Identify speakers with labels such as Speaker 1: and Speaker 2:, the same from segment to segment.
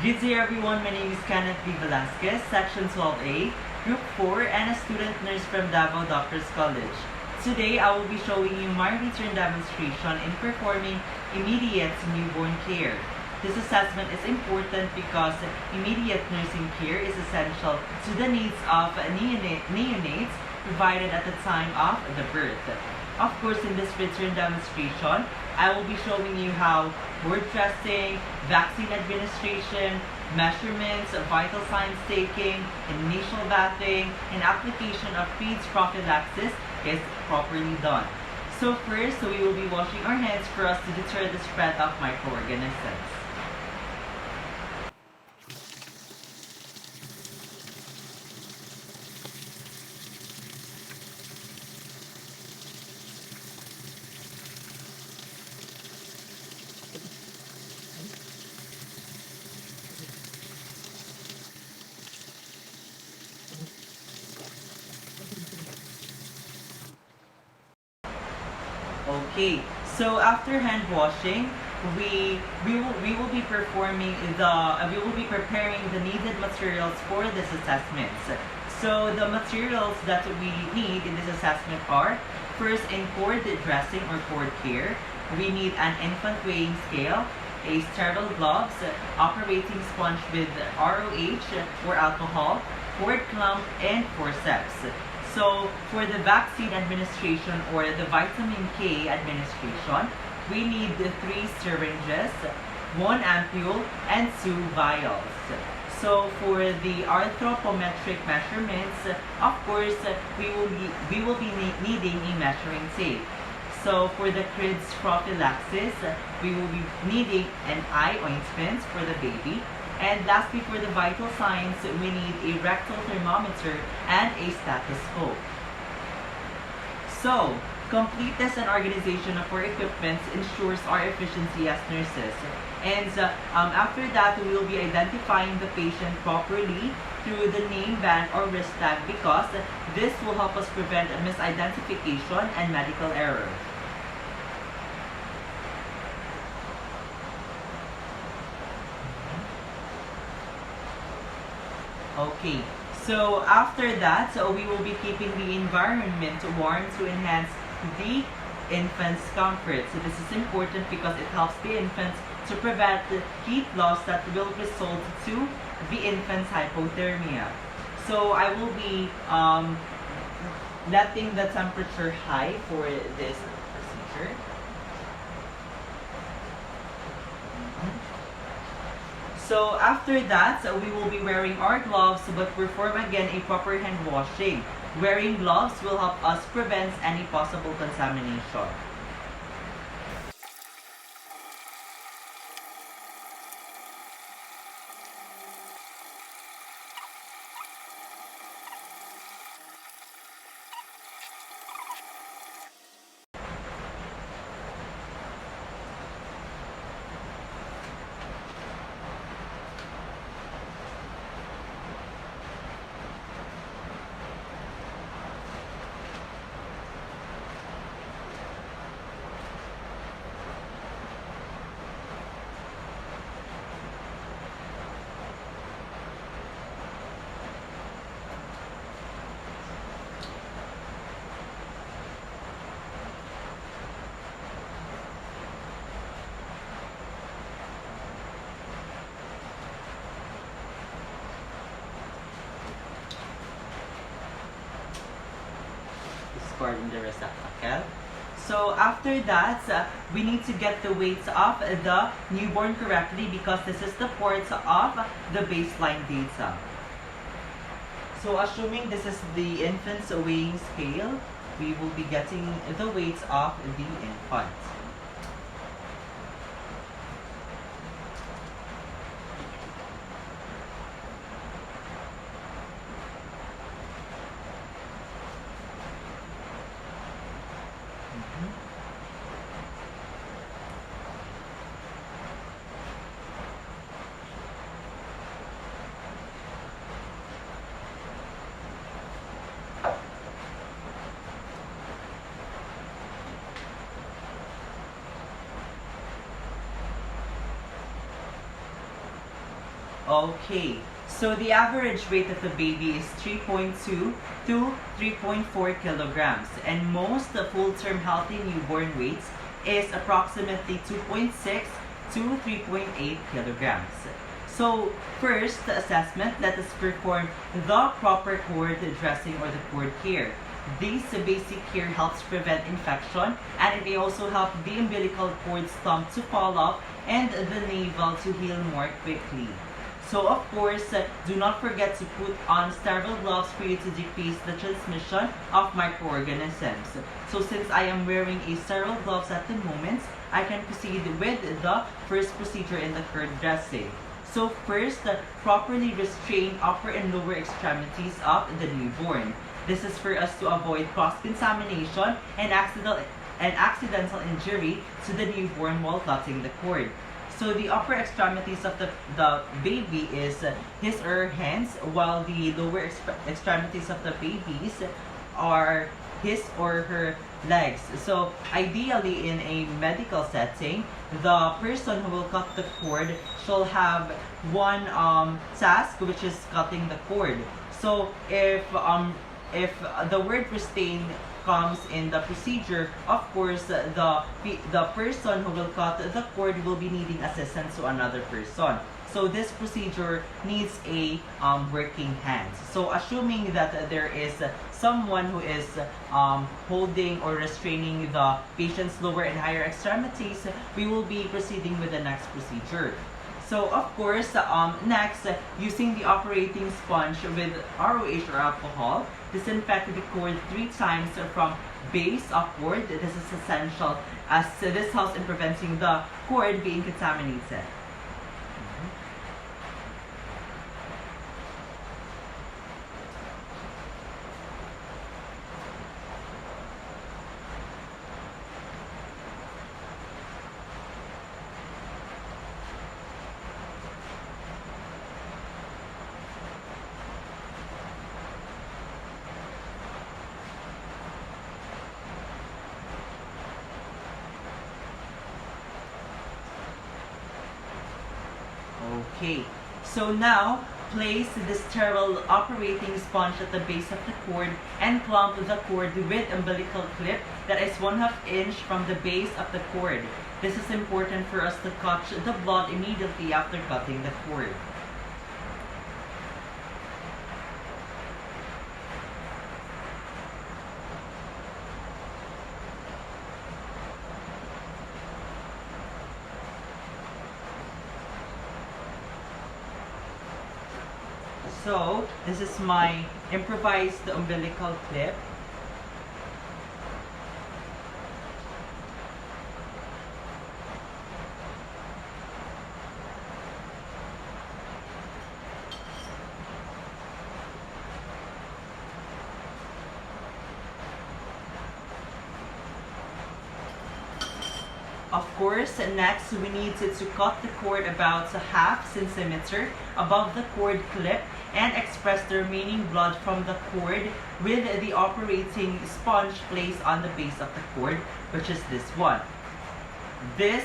Speaker 1: Good day everyone, my name is Kenneth V. Velasquez, Section 12A, Group 4, and a student nurse from Davao Doctors College. Today, I will be showing you my return demonstration in performing immediate newborn care. This assessment is important because immediate nursing care is essential to the needs of neonates provided at the time of the birth. Of course, in this return demonstration, I will be showing you how word dressing, vaccine administration, measurements, vital signs taking, initial bathing, and application of feeds prophylaxis is properly done. So first, we will be washing our hands for us to deter the spread of microorganisms. Okay, so after hand washing, we will be preparing the needed materials for this assessment. So the materials that we need in this assessment are: first, in cord dressing or cord care, we need an infant weighing scale, a sterile gloves, operating sponge with ROH or alcohol, cord clamp, and forceps. So for the vaccine administration or the vitamin K administration, we need 3 syringes, 1 ampule, and 2 vials. So for the Anthropometric measurements, of course, we will be needing a measuring tape. So for the kids prophylaxis, we will be needing an eye ointment for the baby. And lastly, for the vital signs, we need a rectal thermometer and a stethoscope. So, completeness and organization of our equipment ensures our efficiency as nurses. And after that, we will be identifying the patient properly through the name band or wrist tag, because this will help us prevent misidentification and medical error. Okay, so after that, we will be keeping the environment warm to enhance the infant's comfort. So this is important because it helps the infant to prevent the heat loss that will result to the infant's hypothermia. So I will be letting the temperature high for this procedure. So after that, we will be wearing our gloves but perform again a proper hand washing. Wearing gloves will help us prevent any possible contamination. In the receptacle. So after that, we need to get the weights of the newborn correctly, because this is the part of the baseline data. So assuming this is the infant's weighing scale, we will be getting the weights of the infant. Okay, so the average weight of the baby is 3.2 to 3.4 kilograms, and most full-term healthy newborn weights is approximately 2.6 to 3.8 kilograms. So first, the assessment, let us perform the proper cord dressing or the cord care. This basic care helps prevent infection, and it may also help the umbilical cord stump to fall off and the navel to heal more quickly. So of course, do not forget to put on sterile gloves for you to decrease the transmission of microorganisms. So since I am wearing a sterile gloves at the moment, I can proceed with the first procedure in the cord dressing. So first, properly restrain upper and lower extremities of the newborn. This is for us to avoid cross-contamination and accidental injury to the newborn while cutting the cord. So the upper extremities of the baby is his or her hands, while the lower extremities of the babies are his or her legs. So ideally in a medical setting, the person who will cut the cord shall have one task, which is cutting the cord. So if the word restrain comes in the procedure, of course, the person who will cut the cord will be needing assistance to another person. So this procedure needs a working hand. So assuming that there is someone who is holding or restraining the patient's lower and higher extremities, we will be proceeding with the next procedure. So of course, next, using the operating sponge with ROH or alcohol, disinfect the cord 3 times from base upward. This is essential as this helps in preventing the cord being contaminated. Okay, so now place the sterile operating sponge at the base of the cord and clamp the cord with umbilical clip that is 1/2 inch from the base of the cord. This is important for us to catch the blood immediately after cutting the cord. So, this is my improvised umbilical clip. Of course, next we need to cut the cord about 1/2 centimeter above the cord clip and express the remaining blood from the cord with the operating sponge placed on the base of the cord, which is this one. This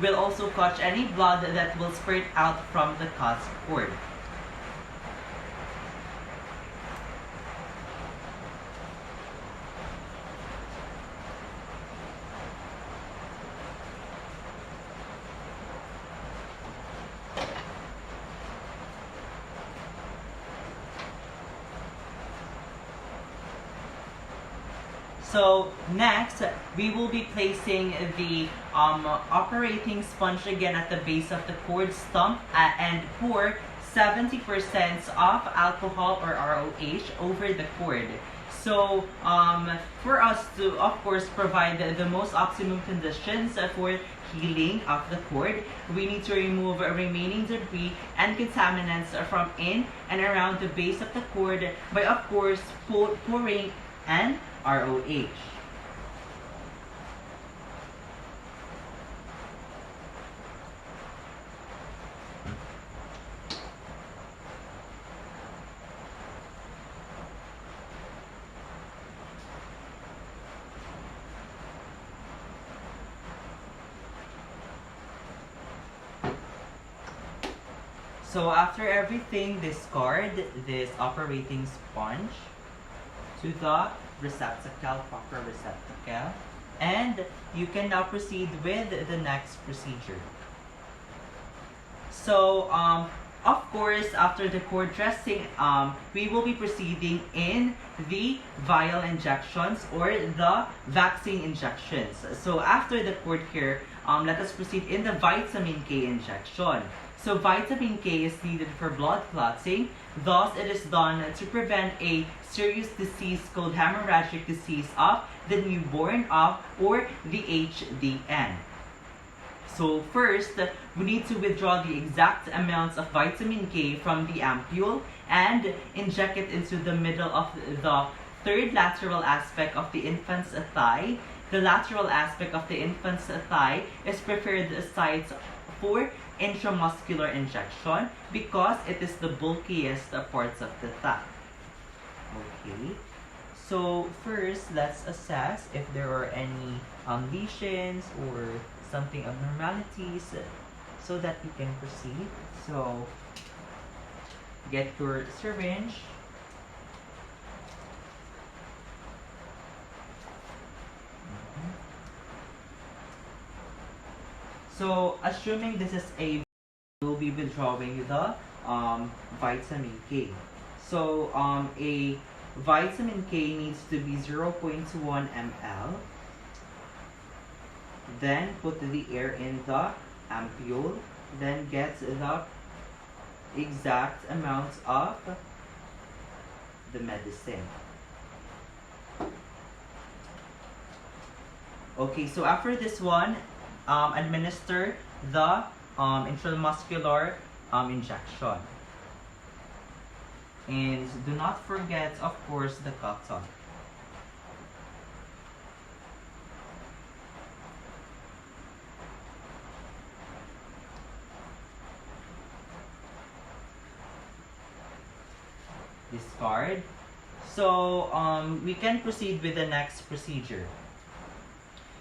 Speaker 1: will also catch any blood that will spurt out from the cut cord. So next, we will be placing the operating sponge again at the base of the cord stump and pour 70% of alcohol or ROH over the cord. So for us to, of course, provide the most optimum conditions for healing of the cord, we need to remove remaining debris and contaminants from in and around the base of the cord by, of course, pouring an ROH. So after everything, discard this operating sponge to the receptacle, proper receptacle, and you can now proceed with the next procedure. So, of course, after the cord dressing, we will be proceeding in the vial injections or the vaccine injections. So, after the cord here, let us proceed in the vitamin K injection. So, vitamin K is needed for blood clotting. Thus, it is done to prevent a serious disease called hemorrhagic disease of the newborn or the HDN. So first, we need to withdraw the exact amounts of vitamin K from the ampule and inject it into the middle of the third lateral aspect of the infant's thigh. The lateral aspect of the infant's thigh is preferred site for intramuscular injection because it is the bulkiest parts of the thigh. Okay. So first, let's assess if there are any lesions or something abnormalities so that you can proceed. So get your syringe. So assuming this is a, we'll be withdrawing the vitamin K. So a vitamin K needs to be 0.1 ml. Then put the air in the ampule. Then get the exact amount of the medicine. Okay, so after this one, administer the intramuscular injection. And do not forget, of course, the cotton. Discard. So we can proceed with the next procedure.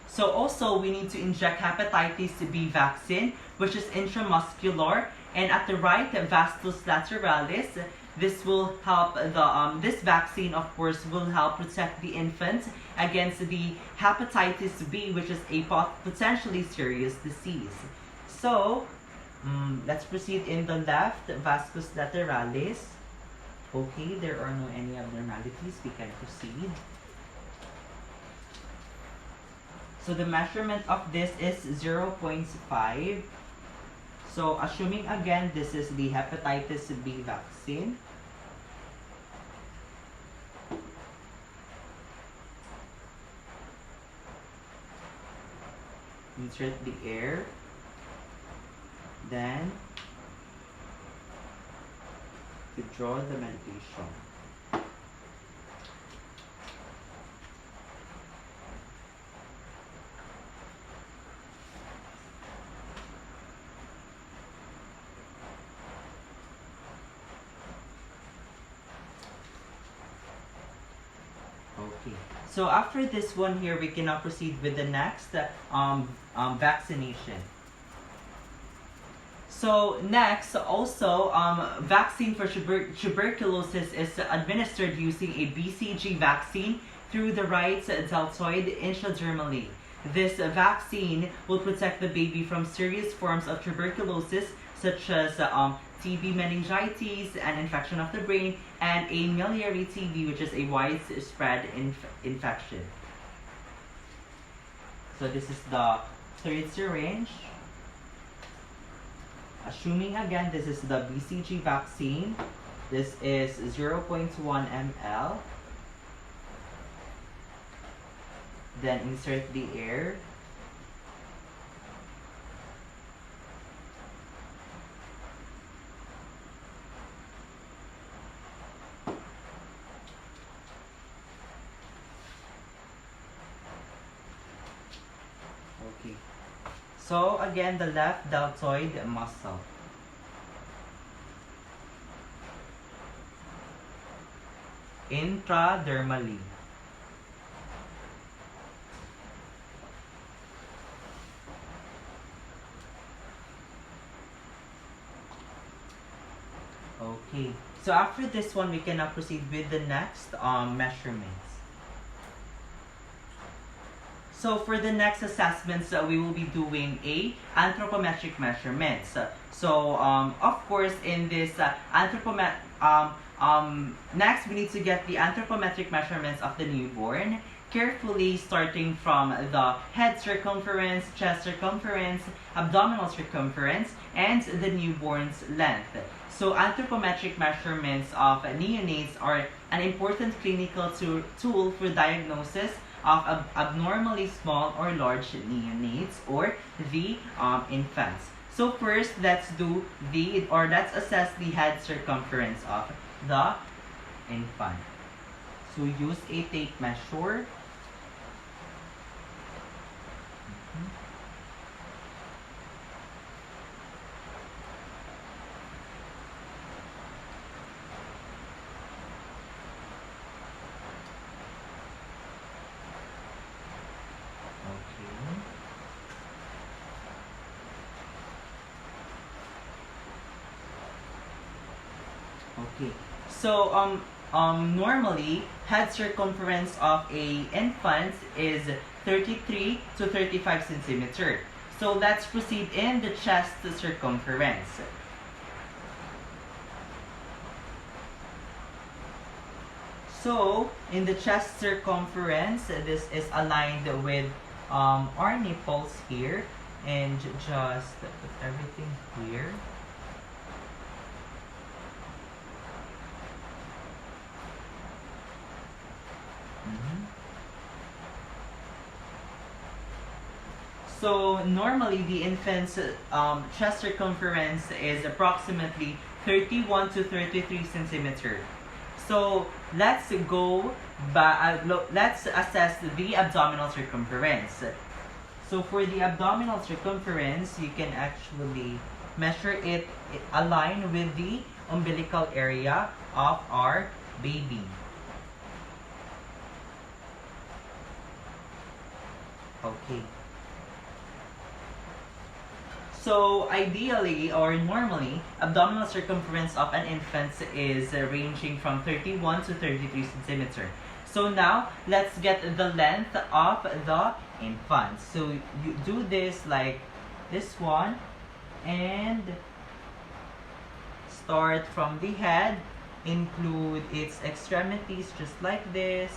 Speaker 1: So also we need to inject hepatitis B vaccine, which is intramuscular, and at the right vastus lateralis. This will help the this vaccine, of course, will help protect the infant against the hepatitis B, which is a potentially serious disease. So let's proceed in the left vastus lateralis. Okay, there are no any abnormalities. We can proceed. So the measurement of this is 0.5. So assuming again this is the hepatitis B vaccine. Insert the air. Then withdraw the medication. Okay. So after this one here, we can now proceed with the next vaccination. So next, also, vaccine for tuberculosis is administered using a BCG vaccine through the right deltoid intradermally. This vaccine will protect the baby from serious forms of tuberculosis such as TB meningitis, an infection of the brain, and a miliary TB, which is a widespread infection. So this is the third syringe. Assuming again this is the BCG vaccine, this is 0.1 ml. Then insert the air. Okay. So again, the left deltoid muscle. Intradermally. Okay. So after this one, we can now proceed with the next measurements. So for the next assessments, we will be doing a anthropometric measurements. Of course, in this next we need to get the anthropometric measurements of the newborn, carefully starting from the head circumference, chest circumference, abdominal circumference, and the newborn's length. So anthropometric measurements of neonates are an important clinical tool for diagnosis of abnormally small or large neonates or the infants. So first, let's assess the head circumference of the infant. So use a tape measure. Okay. So normally head circumference of a infant is 33 to 35 centimeter. So let's proceed in the chest circumference. So in the chest circumference, this is aligned with our nipples here, and just put everything here. So normally the infant's chest circumference is approximately 31 to 33 centimeter. So let's assess the abdominal circumference. So for the abdominal circumference, you can actually measure it align with the umbilical area of our baby. Okay. So ideally or normally, abdominal circumference of an infant is ranging from 31 to 33 centimeter. So now let's get the length of the infant. So you do this like this one, and start from the head, include its extremities just like this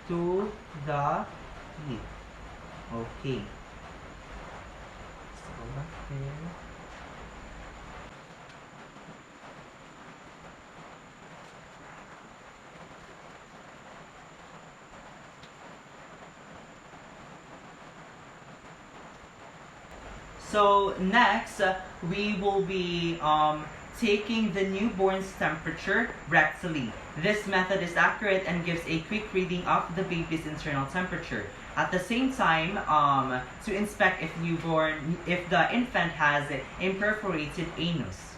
Speaker 1: to the feet. Okay. So go back there. So next, we will be taking the newborn's temperature rectally. This method is accurate and gives a quick reading of the baby's internal temperature. At the same time, to inspect if the infant has a perforated anus.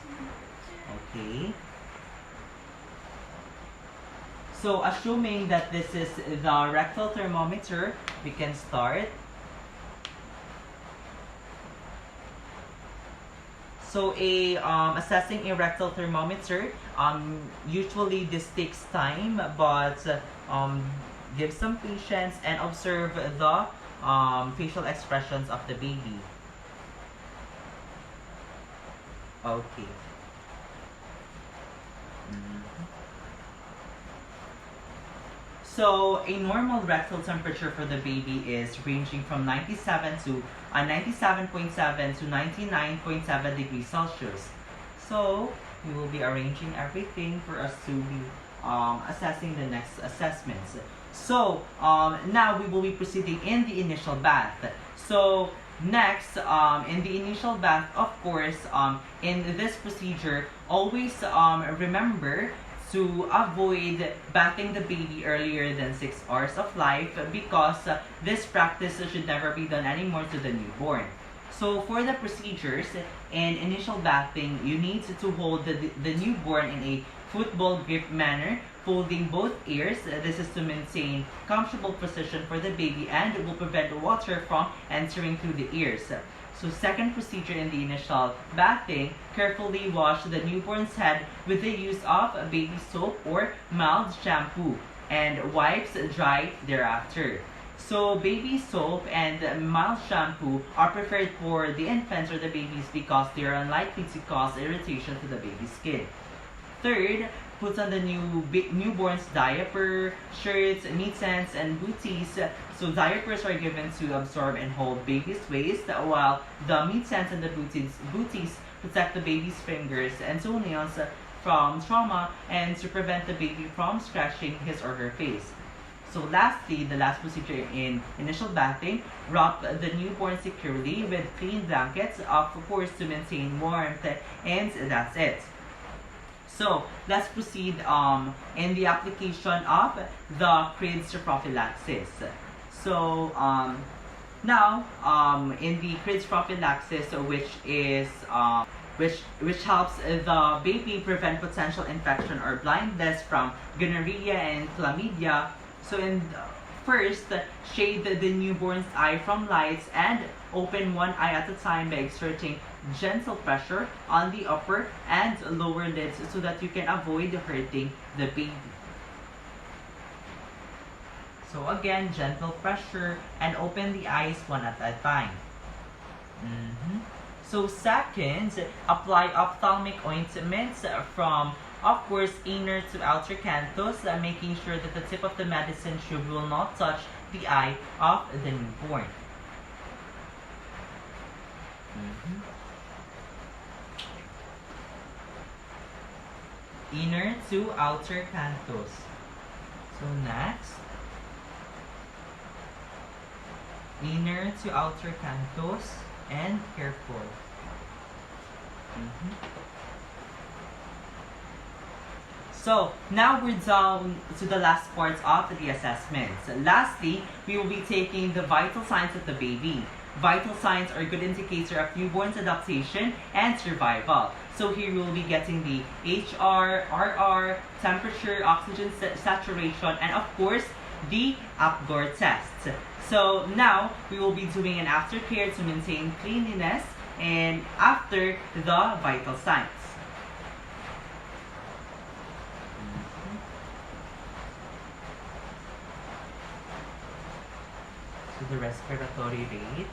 Speaker 1: Okay. So assuming that this is the rectal thermometer, we can start. So assessing a rectal thermometer, usually this takes time, but give some patience and observe the facial expressions of the baby. Okay. So a normal rectal temperature for the baby is ranging from 97 to 97.7 to 99.7 degrees Celsius. So we will be arranging everything for us to be assessing the next assessments. So now we will be proceeding in the initial bath. So next, in the initial bath, of course, in this procedure, always remember to avoid bathing the baby earlier than 6 hours of life, because this practice should never be done anymore to the newborn. So for the procedures in initial bathing, you need to hold the newborn in a football grip manner, folding both ears. This is to maintain comfortable position for the baby and will prevent water from entering through the ears. So second procedure in the initial bathing, carefully wash the newborn's head with the use of baby soap or mild shampoo and wipes dry thereafter. So baby soap and mild shampoo are preferred for the infants or the babies because they are unlikely to cause irritation to the baby's skin. Third, put on the newborn's diaper, shirts, mittens, and booties. So diapers are given to absorb and hold baby's waist, while the mittens and the booties protect the baby's fingers and toenails from trauma and to prevent the baby from scratching his or her face. So lastly, the last procedure in initial bathing, wrap the newborn securely with clean blankets, of course to maintain warmth, and that's it. So let's proceed in the application of the CRIDS prophylaxis. So now in the CRIDS prophylaxis, which helps the baby prevent potential infection or blindness from gonorrhea and chlamydia. So first, shade the newborn's eye from lights and open one eye at a time by exerting gentle pressure on the upper and lower lids so that you can avoid hurting the baby. So again, gentle pressure and open the eyes one at a time. So second, apply ophthalmic ointments from, of course, inner to outer canthus, making sure that the tip of the medicine tube will not touch the eye of the newborn. Inner to outer canthus. So next, inner to outer canthus and careful. So now we're down to the last part of the assessments. Lastly, we will be taking the vital signs of the baby. Vital signs are a good indicator of newborn's adaptation and survival. So here we will be getting the HR, RR, temperature, oxygen saturation, and of course, the Apgar test. So now we will be doing an aftercare to maintain cleanliness and after the vital signs. So the respiratory rate.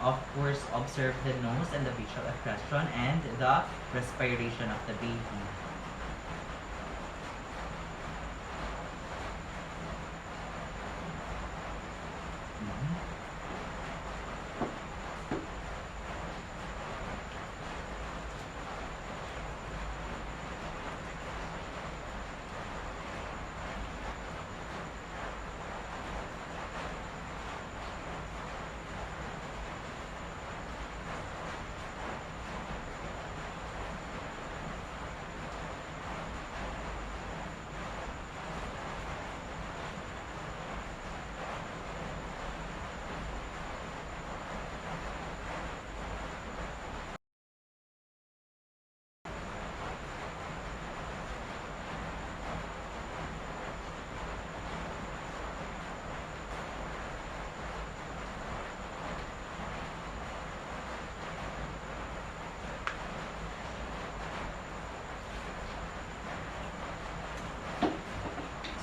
Speaker 1: Of course, observe the nose and the facial expression and the respiration of the baby.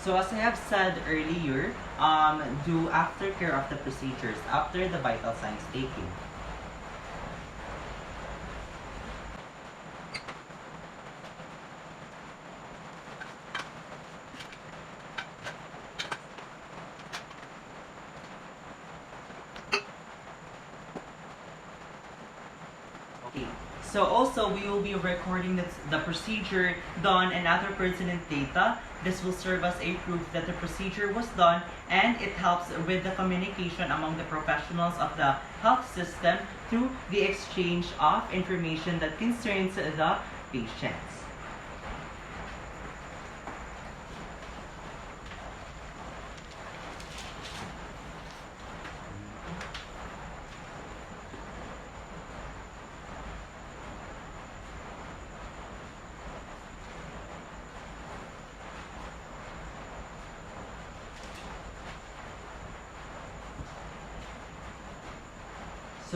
Speaker 1: So as I have said earlier, do aftercare of the procedures after the vital signs taking. So also, we will be recording the procedure done and other pertinent data. This will serve as a proof that the procedure was done, and it helps with the communication among the professionals of the health system through the exchange of information that concerns the patients.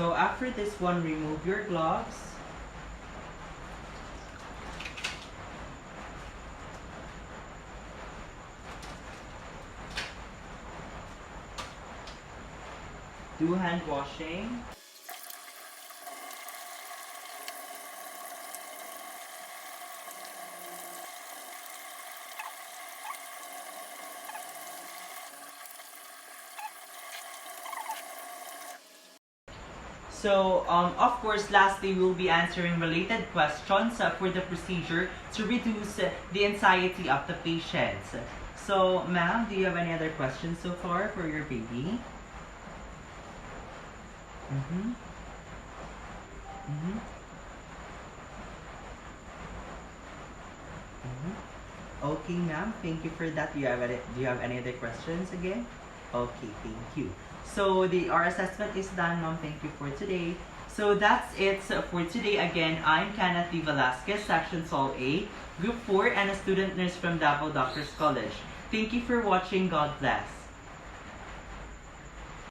Speaker 1: So after this one, remove your gloves. Do hand washing. So, of course, lastly, we'll be answering related questions for the procedure to reduce the anxiety of the patients. So, ma'am, do you have any other questions so far for your baby? Mm-hmm. Mm-hmm. Mm-hmm. Okay, ma'am. Thank you for that. Do you have any other questions again? Okay, thank you. So our assessment is done, ma'am. Thank you for today. So that's it for today. Again, I'm Kenneth D. Velasquez, Section Sol A, Group 4, and a student nurse from Davao Doctors College. Thank you for watching. God bless.